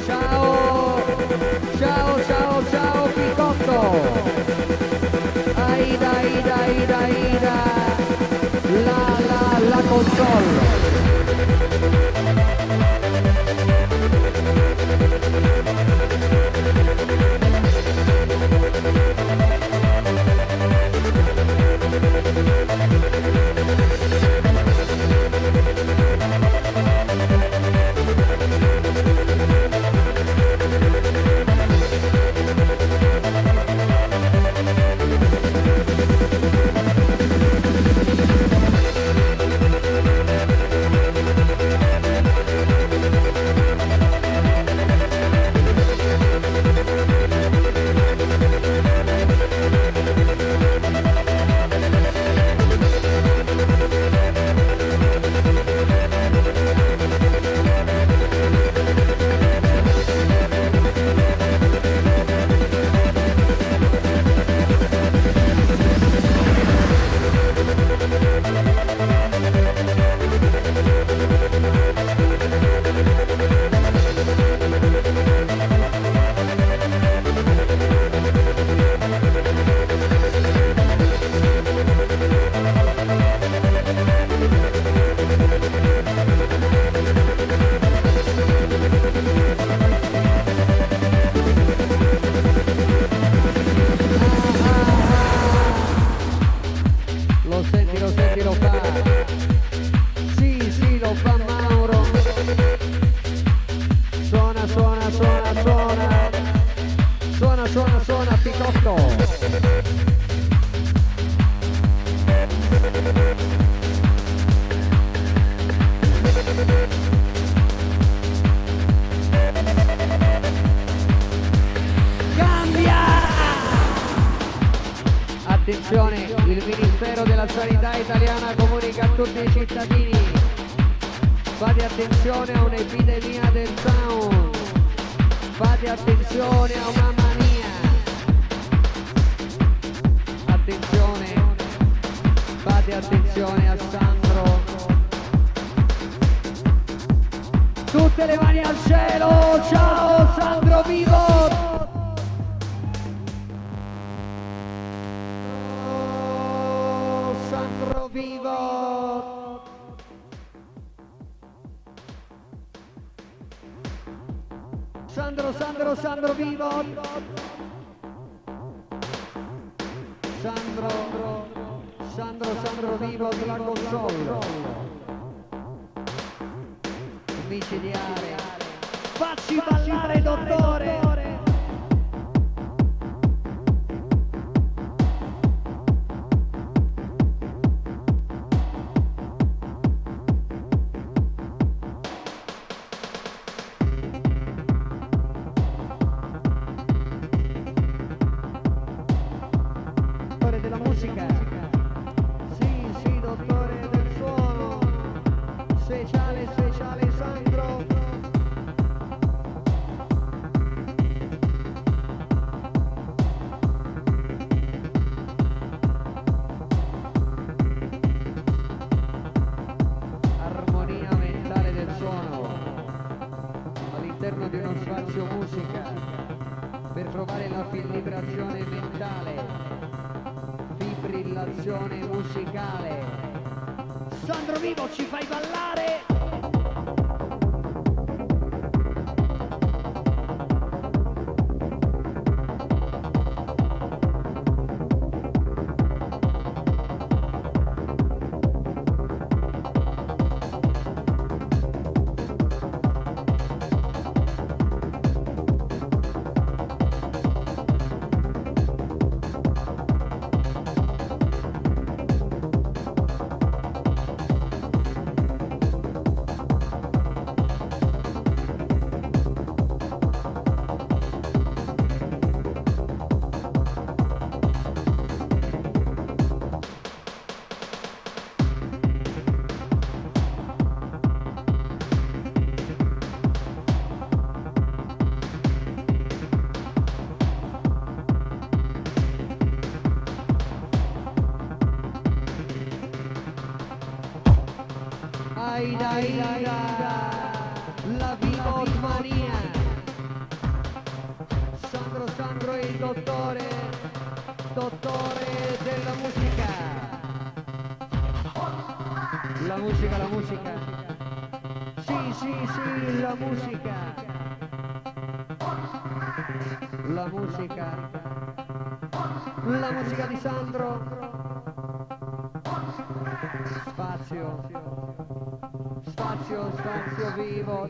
Ciao, ciao, ciao, ciao Picotto. Aida, Aida, Aida, Aida. La console. Lo senti, lo fa. Sì, sì, lo fa Mauro. Suona, suona, suona, suona. Suona, suona, suona, Picotto. Attenzione, il Ministero della Sanità italiana comunica a tutti i cittadini: fate attenzione a un'epidemia del sound, fate attenzione a una mania, attenzione, fate attenzione a Sandro. Tutte le mani al cielo, ciao Sandro vivo! Sandro vivo! Sandro, Sandro, Sandro vivo! Sandro, Sandro, Sandro vivo sulla console! Micidiale! Facci ballare, dottore! Della musica, sì, sì, dottore del suono, speciale, speciale Sandro. Armonia mentale del suono all'interno di uno spazio musica per trovare la fibrillazione mentale. Fibrillazione musicale. Sandro vivo, ci fai ballare? Aida, la Vivotmania. Sandro è il dottore della musica. La musica. Sì, la musica. La musica di Sandro. Spazio vivo.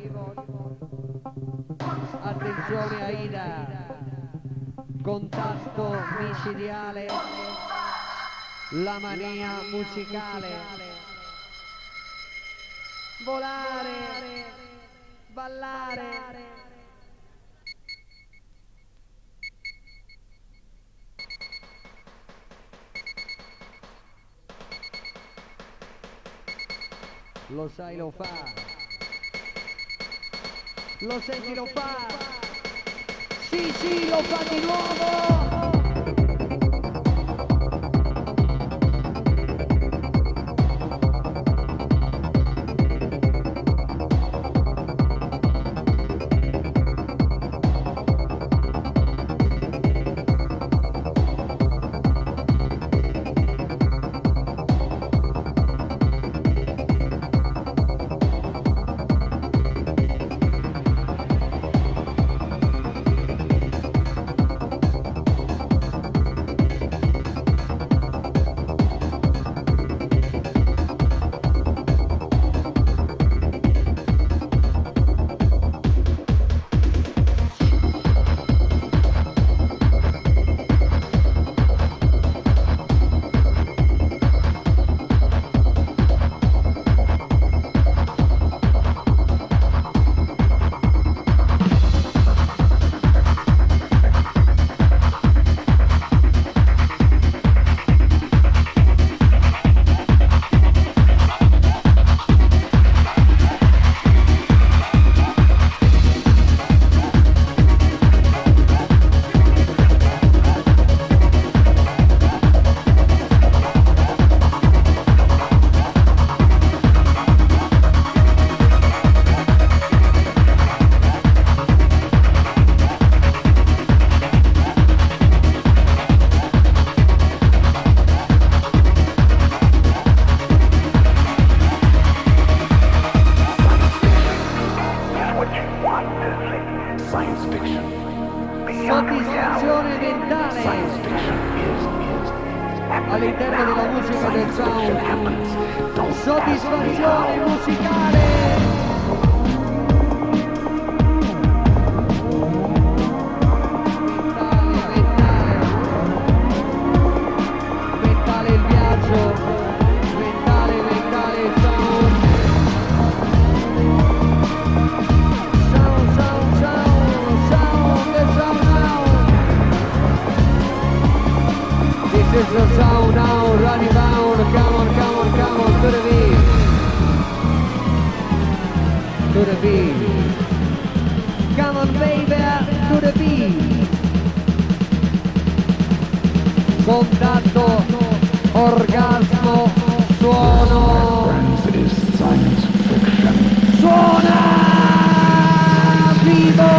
Attenzione Aida. Contatto micidiale. La mania musicale. Volare. Ballare. Lo sai, lo fa. Lo senti, lo fa. Sì, lo fa di nuovo. Soddisfazione mentale all'interno della musica del sound. Soddisfazione musicale. Mentale il viaggio, mentale il sound. This is the sound now, running down, come on, to the beat. To the beat. Come on baby, to the beat. Contatto, orgasmo, suono. Suona vivo!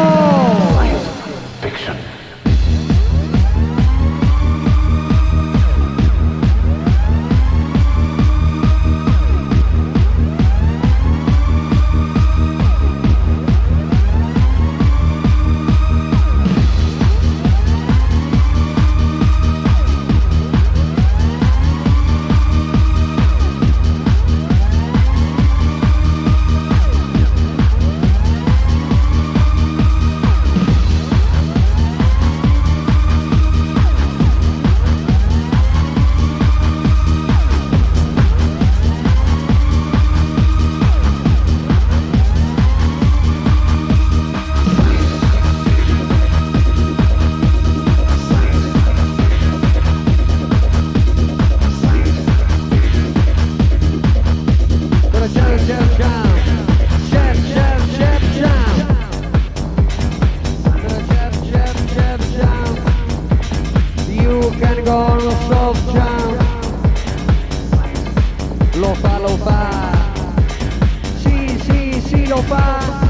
si lo fa.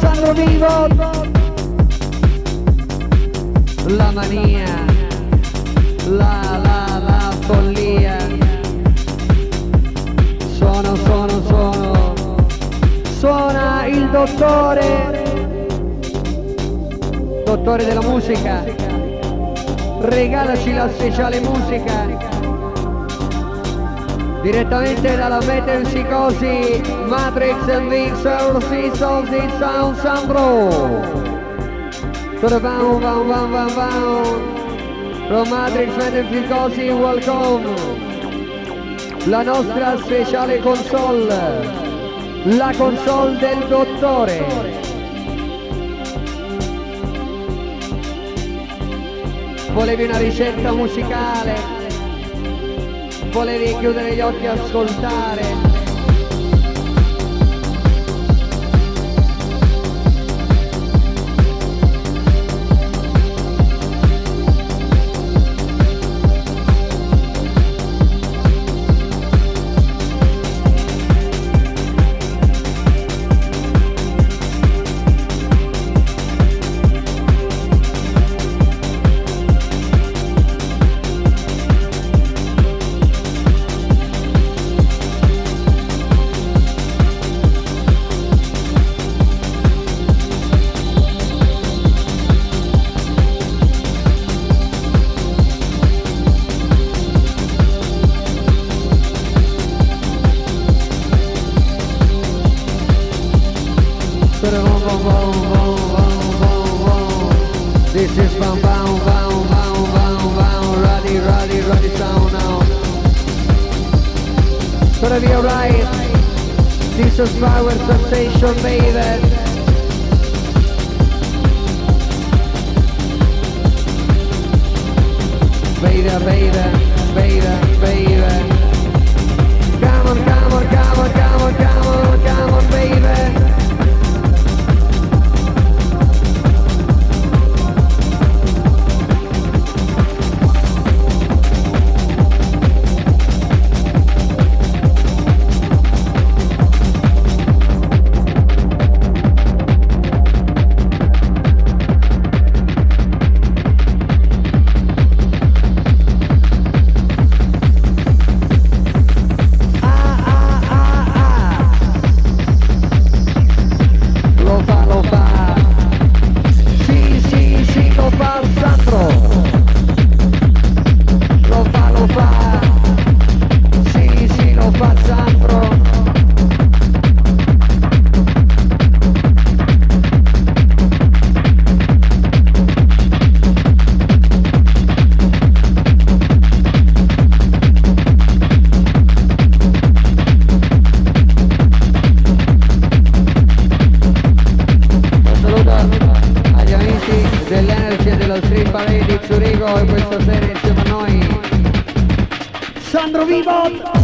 Sandro vivo, la mania, la follia, suona il dottore della musica, regalaci la speciale musica. Direttamente dalla Metempsicosi, Matrix and Mixer, Seeds of the Sound Sandro. From Matrix Metempsicosi, welcome. La nostra speciale console, la console del dottore. Volevi una ricetta musicale? Volevi chiudere gli occhi e ascoltare? This is bam bam bam bam bam bam, ready sound now. It's gonna be alright. This is power sensation, baby. Baby. Come on, baby. Zurigo e questa sera insieme a noi Sandro Vivo.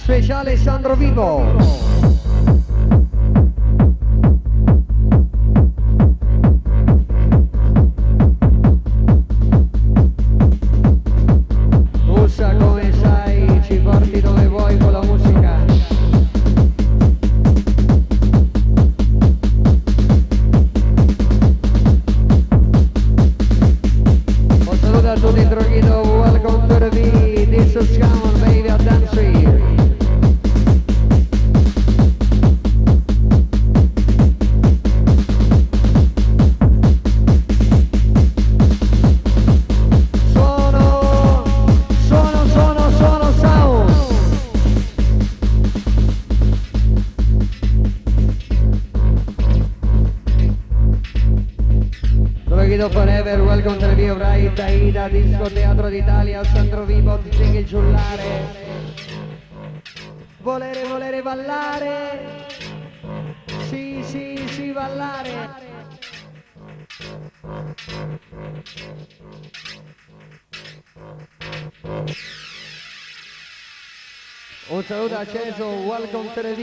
Speciale Sandro Vivo. Come sai, ci porti dove vuoi con la musica. Un saluto a tutti i Trochino, welcome to the beat, this is Shaman, baby, a dance here. Forever, welcome to the Via Bright, Aida, Disco Teatro d'Italia, Sandro Vivo, DJ Giullare. Volere, volere, ballare. Sì, sì, sì, ballare. Un saluto acceso, welcome to the V.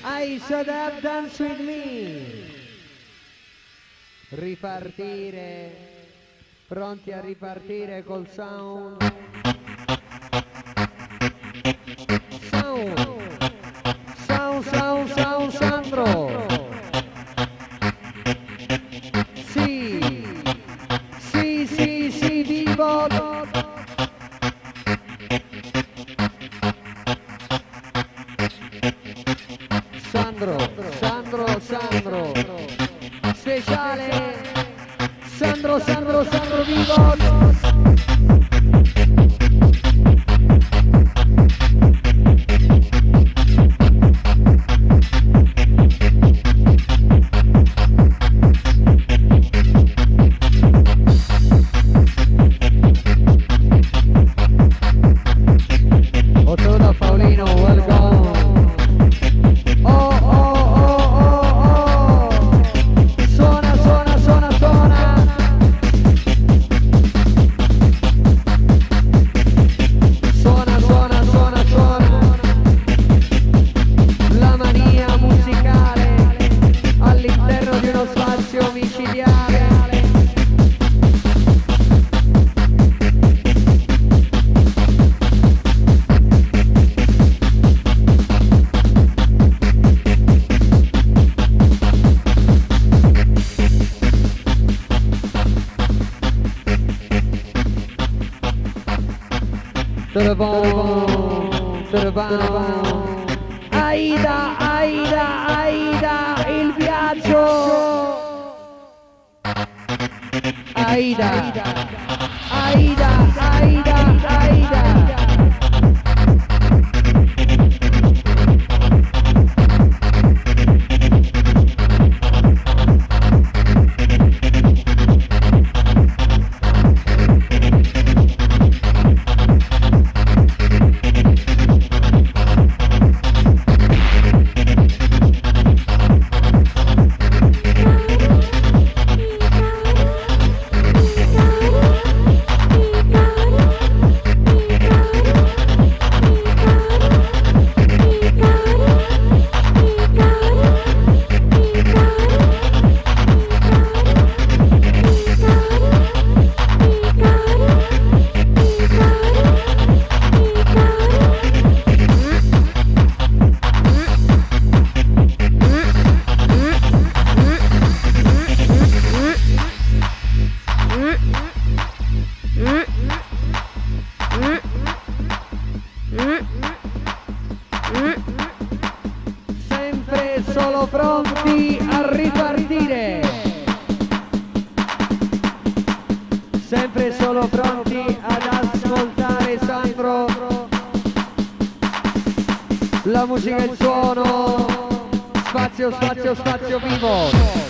I said that dance with me. Ripartire, pronti a ripartire col sound. Sound, Sandro. Sì, vivo. Sandro. Speciale Sandro Vivo. Otto Paolino, welcome. Aida, il viaggio. Aida. Sempre solo pronti a ripartire. Sempre solo pronti ad ascoltare Sandro. La musica e il suono. Spazio vivo.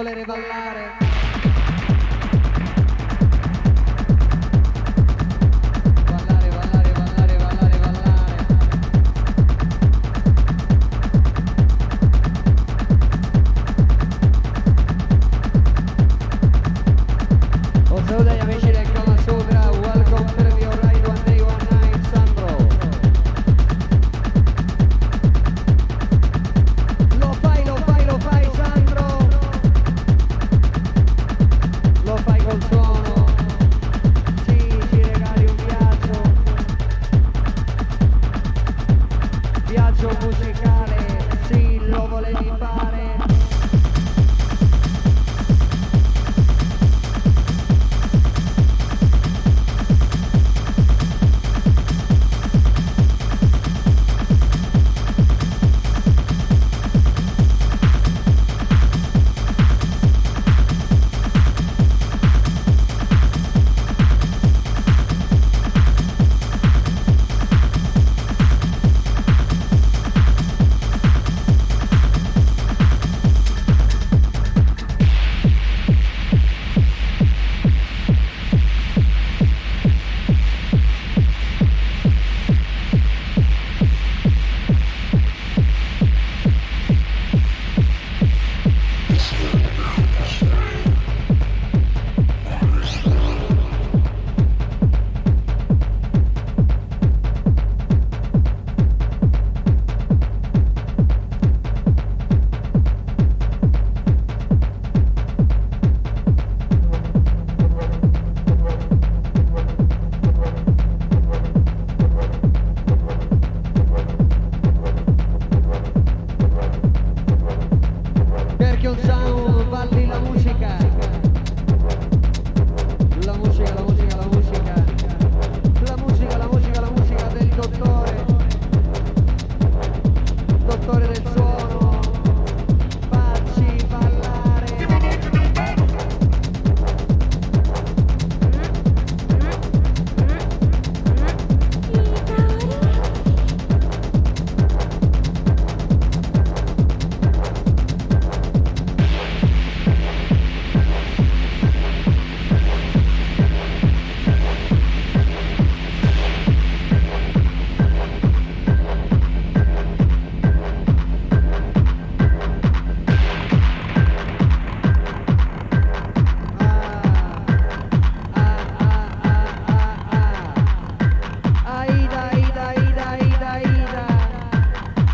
volere ballare. Ballare, ballare, ballare, ballare, ballare. Un saluto agli amici del Kama Sutra, welcome to your ride one day, one night, Sandro. Lo fai, Sandro. Lo fai col suono. Sì, ci regali un viaggio. Viaggio musicale, sì, lo volevi fare.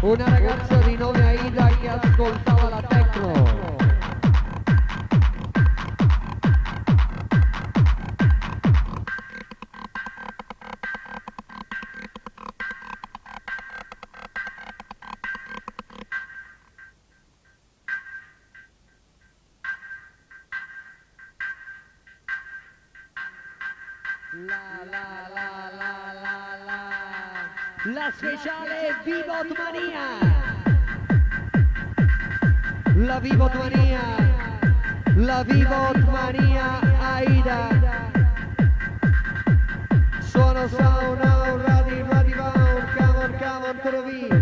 Una ragazza di nome Aida che ascoltava la techno. La speciale Vivot Mania. La Vivot Mania. La Vivot Mania Aida. Suono sound now, ready bound. Come on to the beat.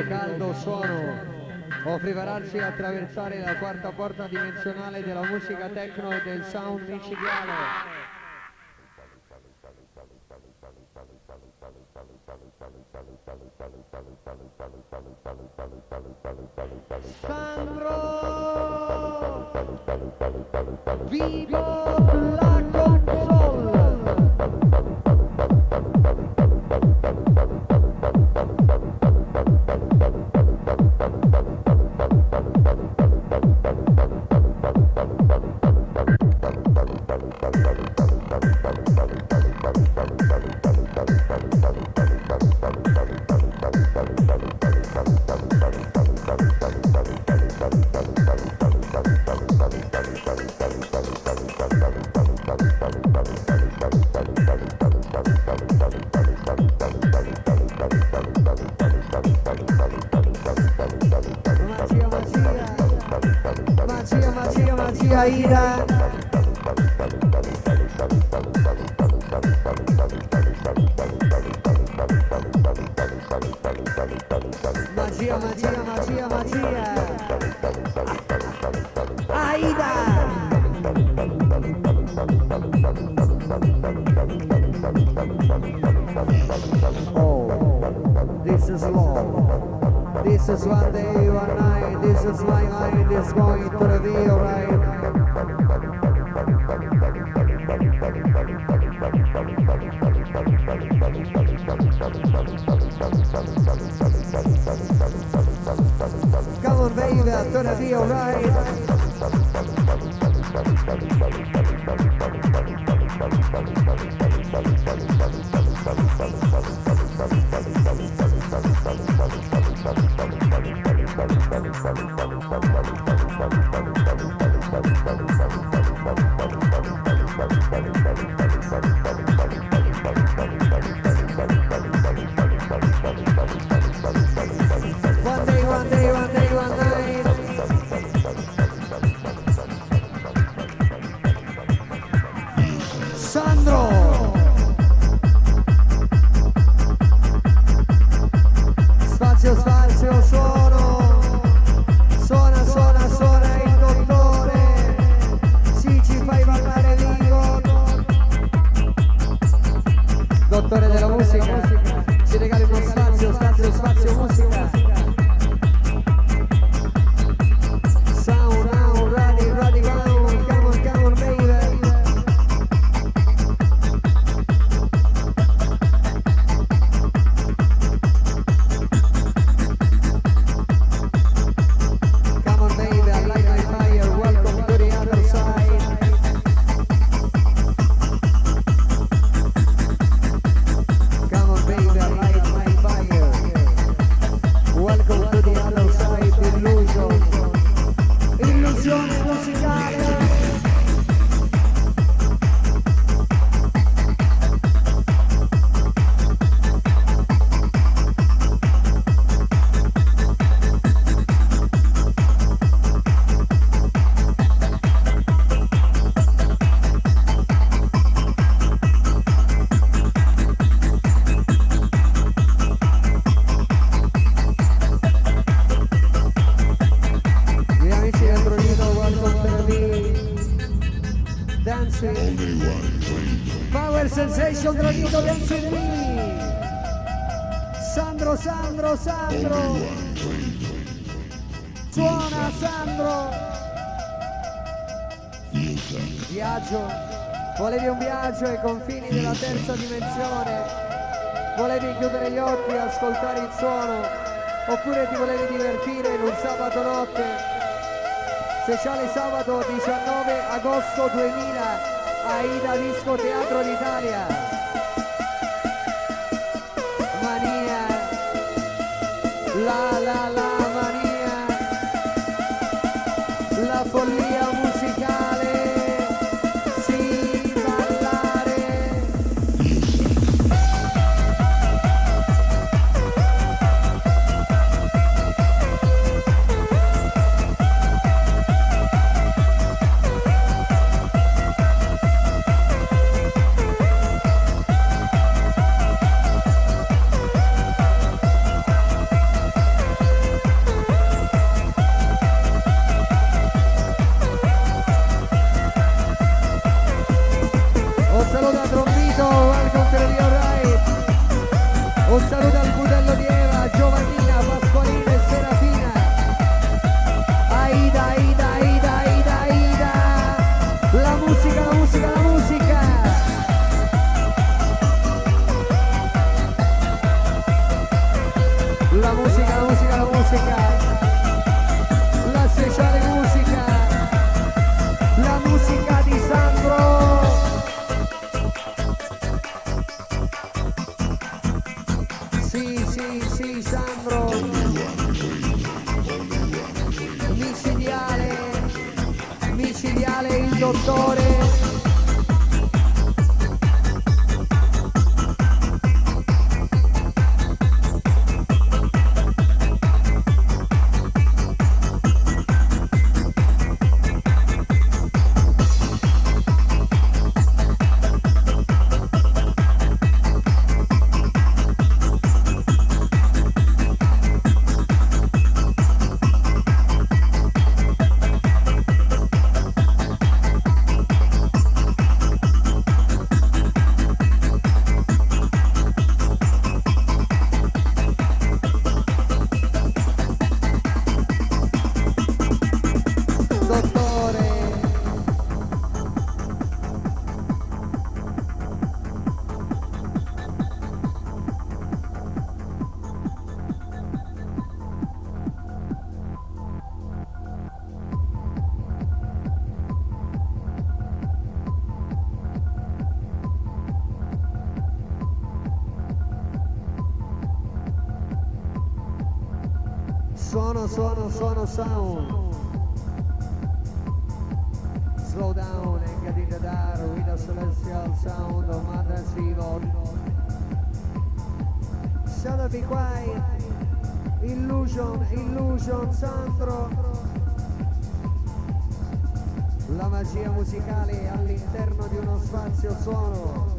spirito caldo suono o prepararsi a attraversare la quarta porta dimensionale della musica techno e del sound micidiale. Sandro Vivo la console. Aida. Magia, magia, magia, magia. Aida. Oh, this is love. This is one day, one night. This is my mind is going to reveal right. Come on, baby, it's gonna be alright. Dottore della musica, ci regali uno spazio musica. Sound now, ready, round, come on, baby. Come on, baby, I light my fire, welcome to the other side. Welcome to the other side, illusione musicale. Power Sensation Gradito Dancing Lee. Sandro suona Sandro. Viaggio, volevi un viaggio ai confini della terza dimensione, volevi chiudere gli occhi e ascoltare il suono, oppure ti volevi divertire in un sabato notte. Speciale sabato 19 agosto 2000, Aida Disco Teatro d'Italia. Mania, la mania, la follia musicale, sì, ballare. musica, la musica, la musica. La musica, la musica, la musica. La speciale musica. La musica di Sandro. Sì, sì, sì, Sandro. Micidiale il dottore. Suono, sound. Slow down and get in the dark with the celestial sound of Mother Evil. Shall I be quiet? Illusion, Sandro. La magia musicale all'interno di uno spazio suono.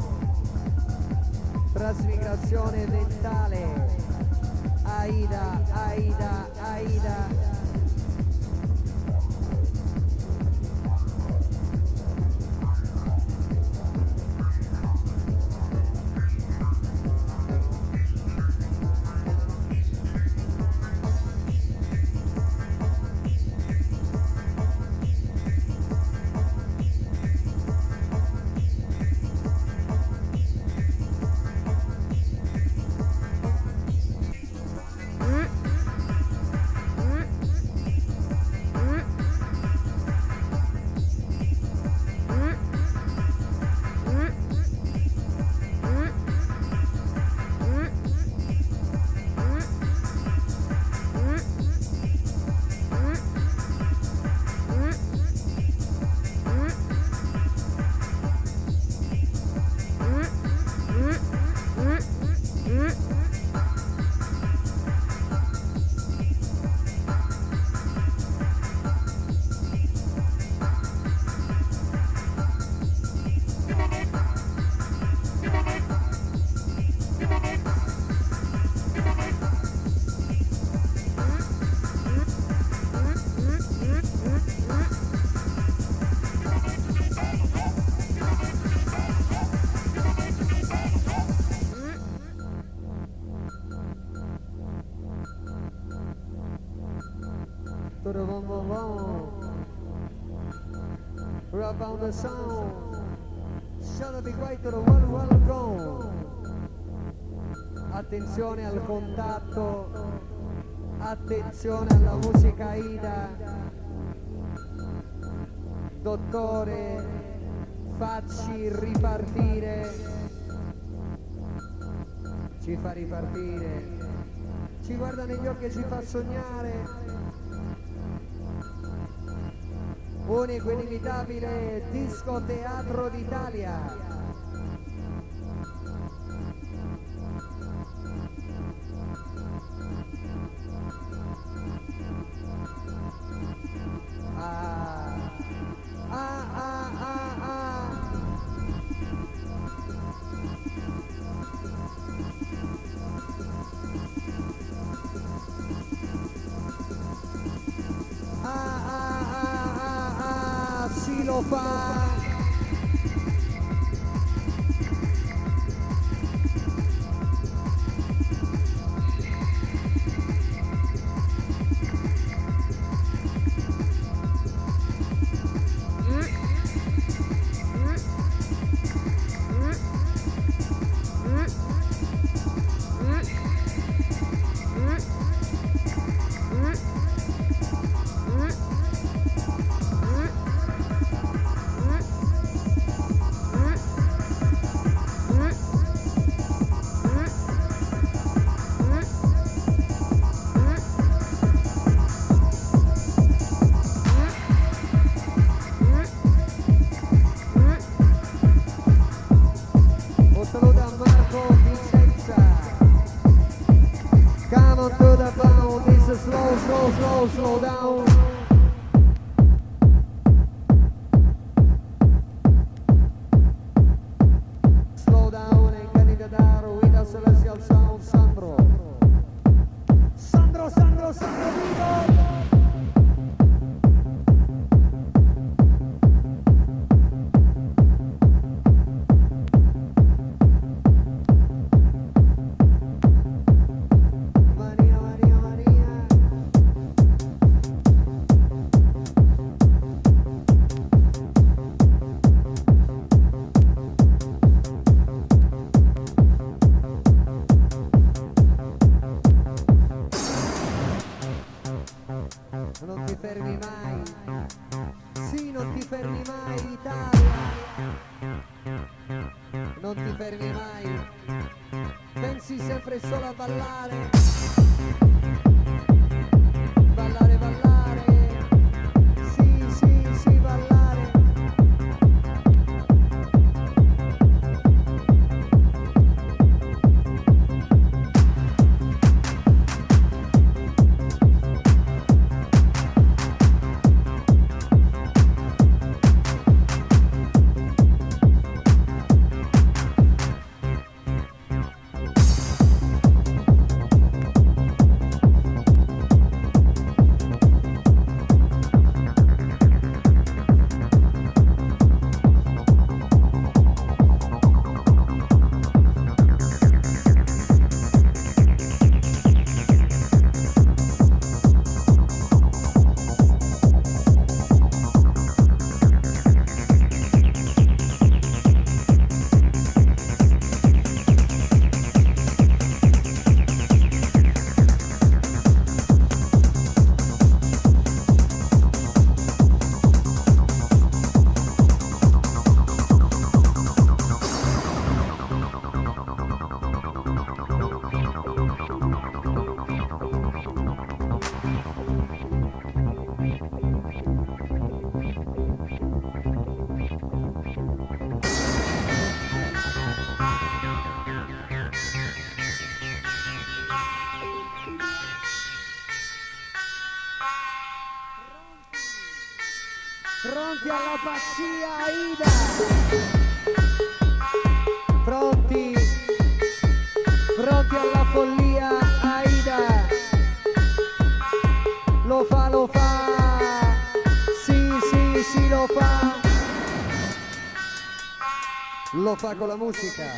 Trasmigrazione mentale. Aida, Aida, Aida. Rub on the sound. Shall be quiet to the well gone. Attenzione al contatto. Attenzione alla musica Aida. Dottore, facci ripartire. Ci fa ripartire. Ci guarda negli occhi e ci fa sognare. Unico inimitabile disco teatro d'Italia. Lo fa. fermi mai, pensi sempre solo a ballare, ballare, ballare, sì, sì, sì, ballare. Pronti alla pazzia, Aida! Pronti? Pronti alla follia, Aida! Lo fa, lo fa! Sì, sì, sì, lo fa! Lo fa con la musica!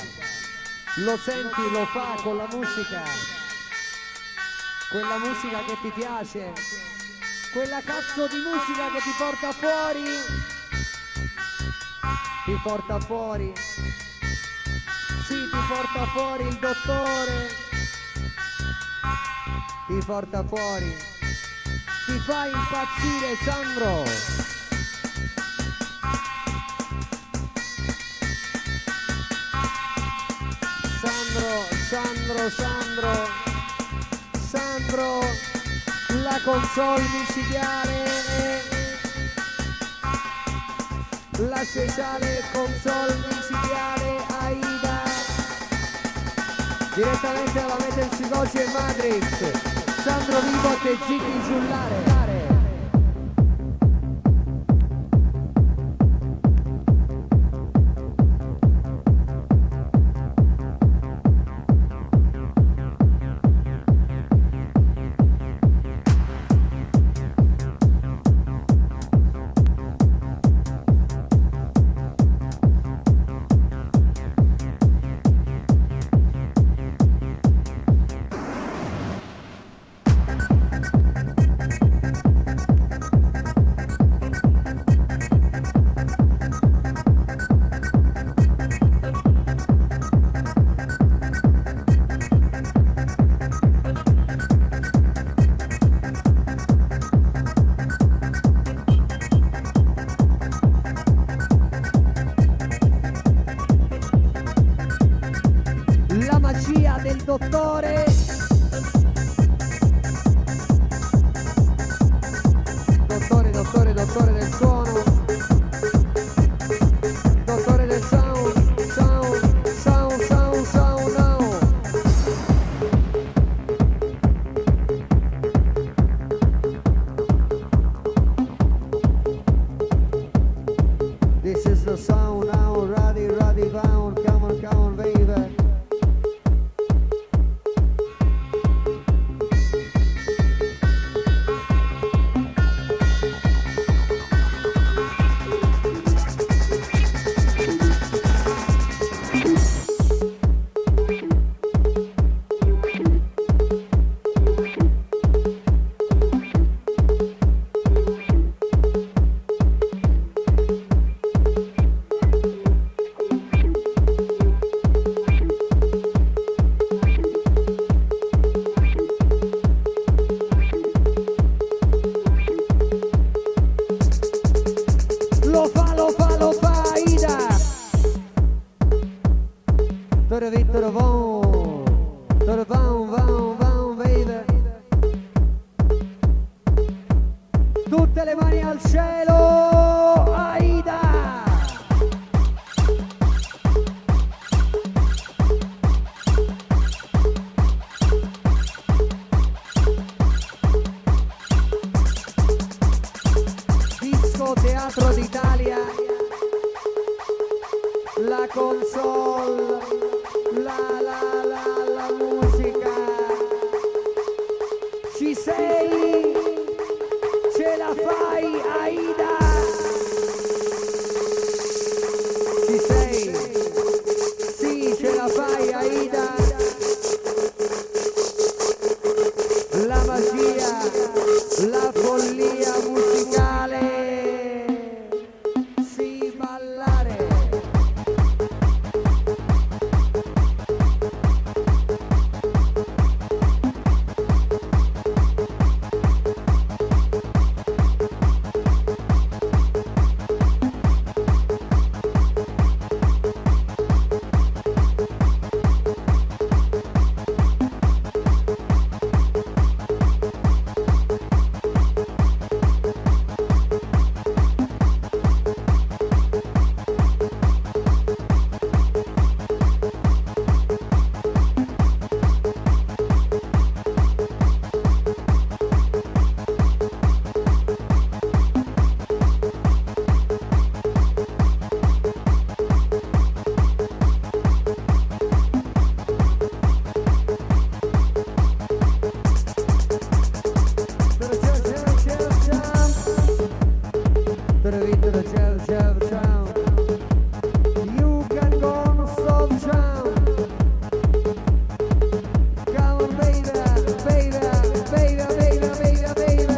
Lo senti, lo fa con la musica! Quella musica che ti piace! Quella cazzo di musica che ti porta fuori, ti porta fuori, sì, ti porta fuori il dottore, ti porta fuori, ti fa impazzire, Sandro. Sandro, la console micidiale, la speciale console micidiale Aida, direttamente dalla Metempsicosi e Matrix, Sandro Vivo te zicchi giullare. Dottore, dottore del suono, dottore del sound now. This is the sound now, ready bound, come on baby. Tore Vittoro Von, Tore Van, baby. Tutte le mani al cielo, Aida! Disco Teatro d'Italia, la console, la musica. Ci sei? Ce la fai, Aida? Ci sei? Sì, ce la fai, Aida? La magia, la follia musicale. Sì, ballare. You can go on soft sound. Come on, baby, baby, baby, baby, baby, baby.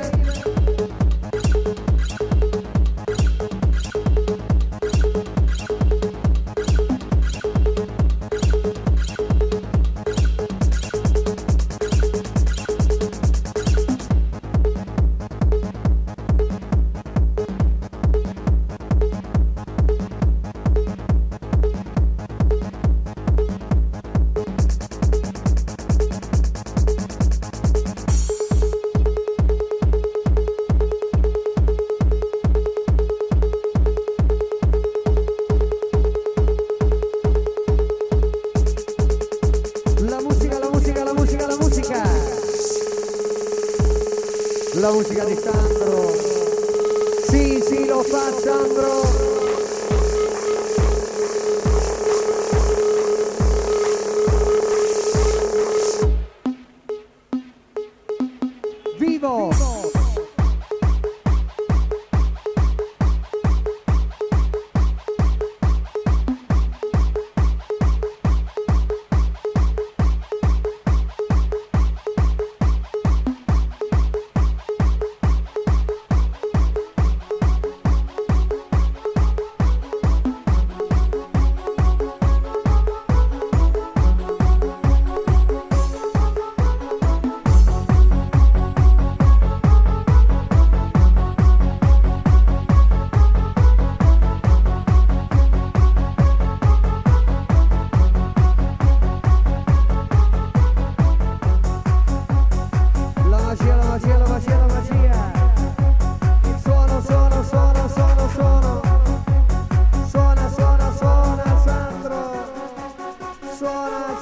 La musica di Sandro. Sì, sì, lo fa Sandro. Vivo!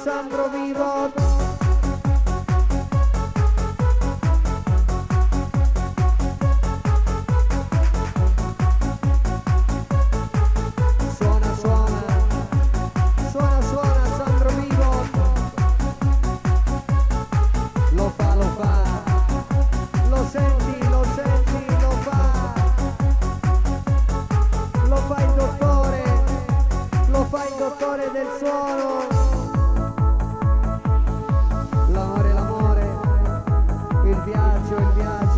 Sandro vivo. Suona, suona, suona, suona, Sandro vivo. Lo fa, lo fa. Lo senti, lo senti, lo fa. Lo fa il dottore. Lo fa il dottore del suono.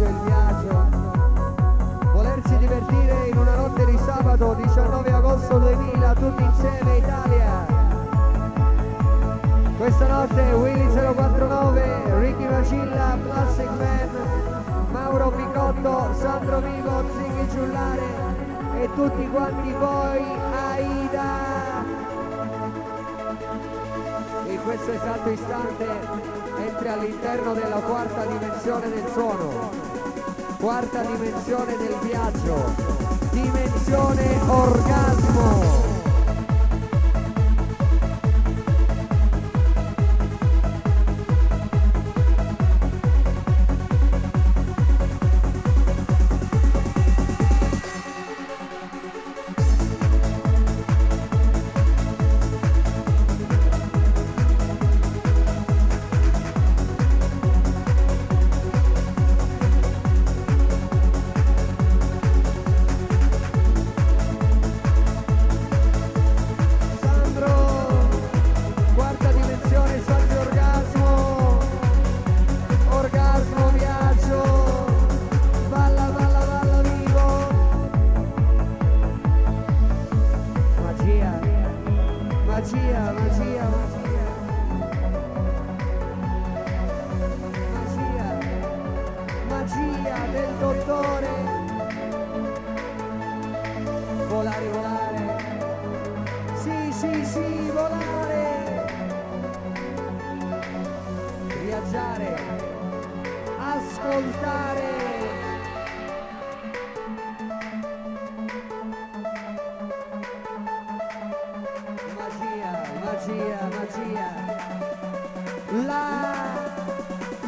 Il viaggio, volersi divertire in una notte di sabato 19 agosto 2000, tutti insieme Italia. Questa notte Willy 049, Ricky Vacilla, Plastic Man, Mauro Picotto, Sandro Vivo, Ziggy Giullare e tutti quanti voi, Aida. questo esatto istante entri all'interno della quarta dimensione del suono, quarta dimensione del viaggio, dimensione orgasmo.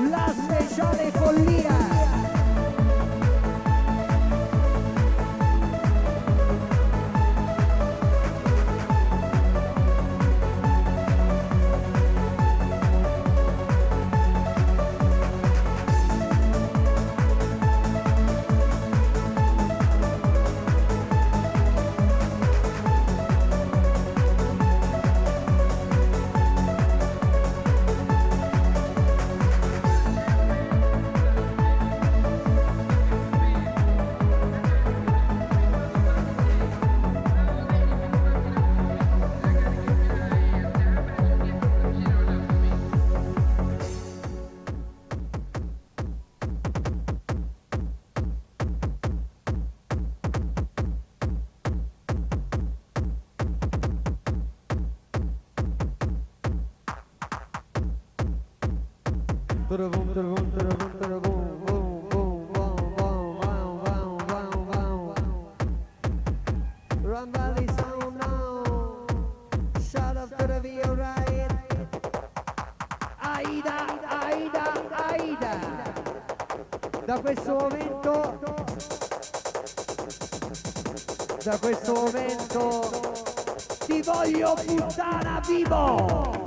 La speciale follia. Run Valley sound now. Shout out to the VO right. Aida, Aida, Aida. Da questo momento ti voglio puttana vivo.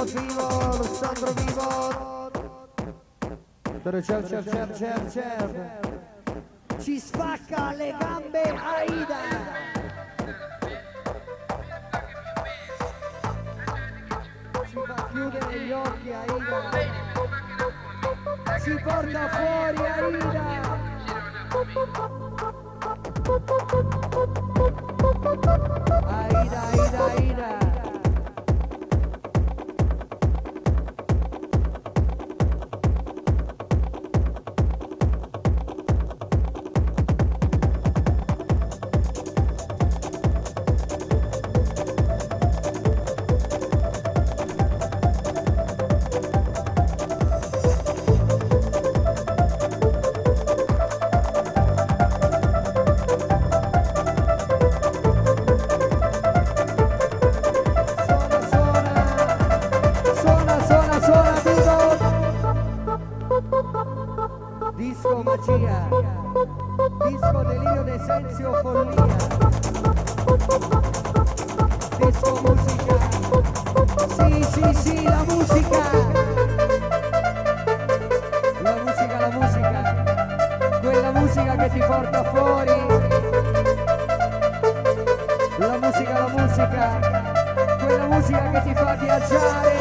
Vivo, Sandro vivo. Certo. Ci spacca le gambe Aida. Ci fa chiudere gli occhi Aida. Ci porta fuori Aida. Aida. Disco magia, disco delirio d'essenzio follia, disco musica, sì, la musica, quella musica che ti porta fuori. La musica, quella musica che ti fa viaggiare.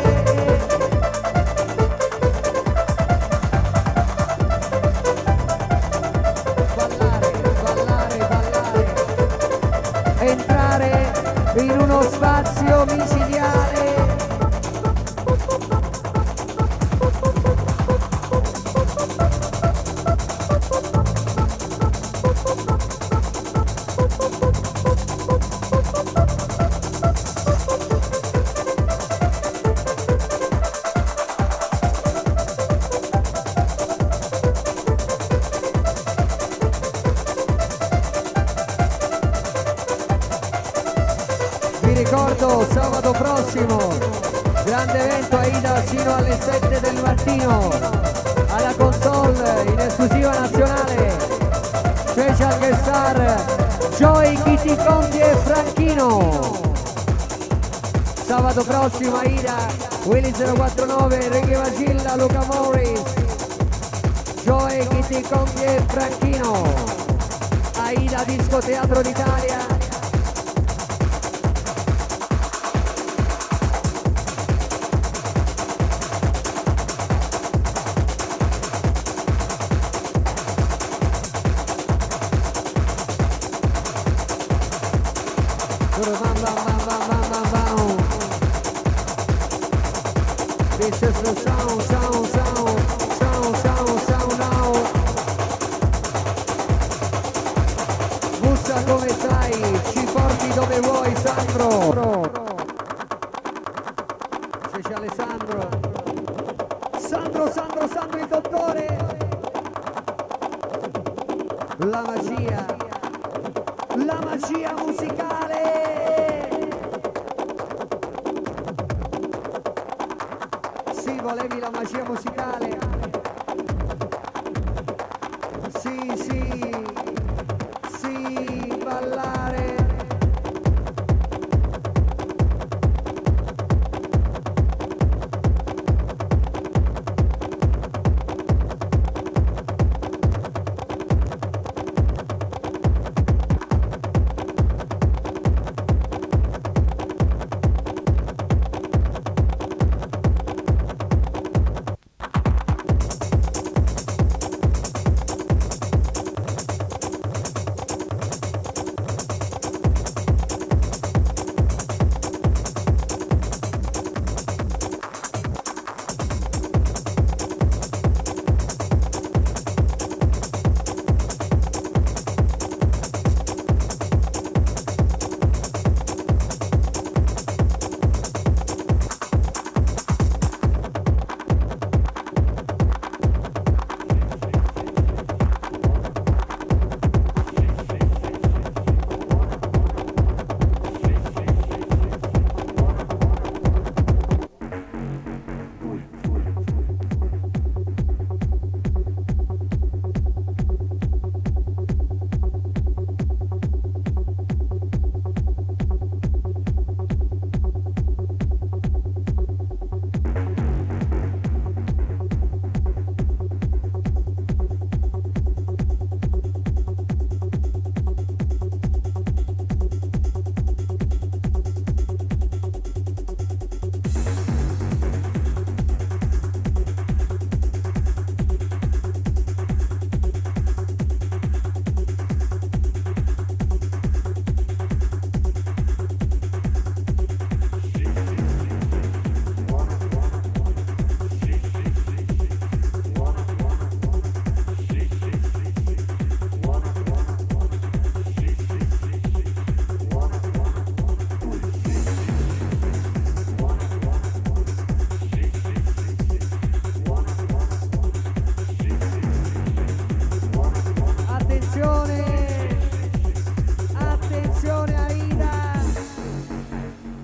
Entrare in uno spazio micidiale. Ricordo sabato prossimo, grande evento Aida sino alle 7 del mattino, alla console in esclusiva nazionale, special guest star Joy, Kitty Conti e Franchino. Sabato prossimo Aida, Willy 049, Enrique Vagilla, Luca Morris, Joy, Kitty Conti e Franchino. Aida Disco Teatro d'Italia. This is the sound now. Bussa come stai, ci porti dove vuoi Sandro. C'è Alessandro. Sandro il dottore. La magia musicale. Volevi la magia musicale? Sì, ballare.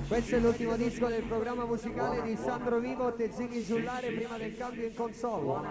Questo è l'ultimo disco del programma musicale di Sandro Vivo, Tezzini Giullare prima del cambio in console.